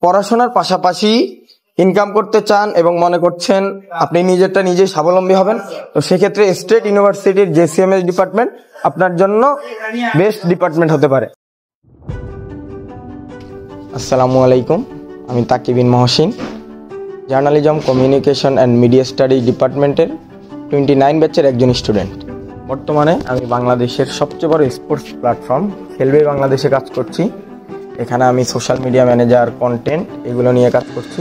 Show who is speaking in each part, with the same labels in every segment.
Speaker 1: পড়াশোনার পাশাপাশি ইনকাম করতে চান এবং মনে করছেন আপনি নিজেই স্বাবলম্বী হবেন, তো সেক্ষেত্রে স্টেট ইউনিভার্সিটির জেসিএমএস ডিপার্টমেন্ট আপনার জন্য বেস্ট ডিপার্টমেন্ট হতে পারে। আসসালামু আলাইকুম, আমি Taqib bin Mohsin, journalism, communication and media studies ডিপার্টমেন্টের 29 ব্যাচের একজন স্টুডেন্ট। বর্তমানে আমি বাংলাদেশের সবচেয়ে বড় স্পোর্টস প্ল্যাটফর্ম খেলবে বাংলাদেশে কাজ করছি। এখানে আমি সোশ্যাল মিডিয়া ম্যানেজার, কন্টেন্ট এগুলো নিয়ে কাজ করছি।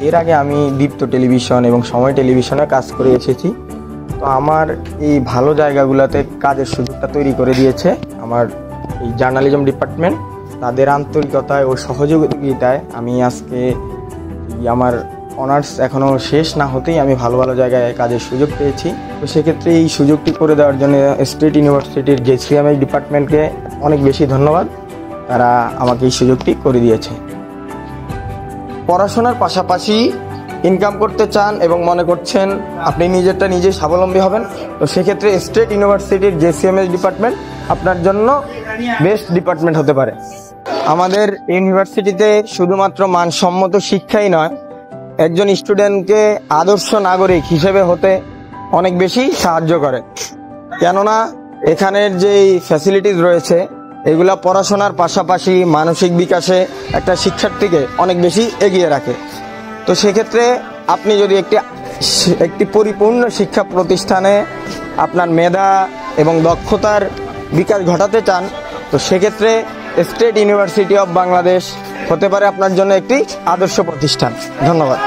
Speaker 1: এর আগে আমি দীপ্ত টেলিভিশন এবং সময় টেলিভিশনে কাজ করে এসেছি। তো আমার এই ভালো জায়গাগুলোতে কাজের সুযোগটা তৈরি করে দিয়েছে আমার এই জার্নালিজম ডিপার্টমেন্ট। তাদের আন্তরিকতায় ও সহযোগিতায় আমি আজকে আমার অনার্স এখনও শেষ না হতেই আমি ভালো জায়গায় কাজের সুযোগ পেয়েছি। তো সেক্ষেত্রে এই সুযোগটি করে দেওয়ার জন্য স্টেট ইউনিভার্সিটির জেসিএমএস ডিপার্টমেন্টকে অনেক বেশি ধন্যবাদ। তারা আমাকে এই সুযোগটি করে দিয়েছে। পড়াশোনার পাশাপাশি ইনকাম করতে চান এবং মনে করছেন আপনি নিজেই স্বাবলম্বী হবেন, তো সেক্ষেত্রে স্টেট ইউনিভার্সিটির জেসিএমএস ডিপার্টমেন্ট আপনার জন্য বেস্ট ডিপার্টমেন্ট হতে পারে। আমাদের ইউনিভার্সিটিতে শুধুমাত্র মানসম্মত শিক্ষাই নয়, একজন স্টুডেন্টকে আদর্শ নাগরিক হিসেবে হতে অনেক বেশি সাহায্য করে। কেননা এখানের যেই ফ্যাসিলিটিস রয়েছে এগুলা পড়াশোনার পাশাপাশি মানসিক বিকাশে একটা শিক্ষার্থীকে অনেক বেশি এগিয়ে রাখে। তো সেক্ষেত্রে আপনি যদি একটি পরিপূর্ণ শিক্ষা প্রতিষ্ঠানে আপনার মেধা এবং দক্ষতার বিকাশ ঘটাতে চান, তো সেক্ষেত্রে স্টেট ইউনিভার্সিটি অফ বাংলাদেশ হতে পারে আপনার জন্য একটি আদর্শ প্রতিষ্ঠান। ধন্যবাদ।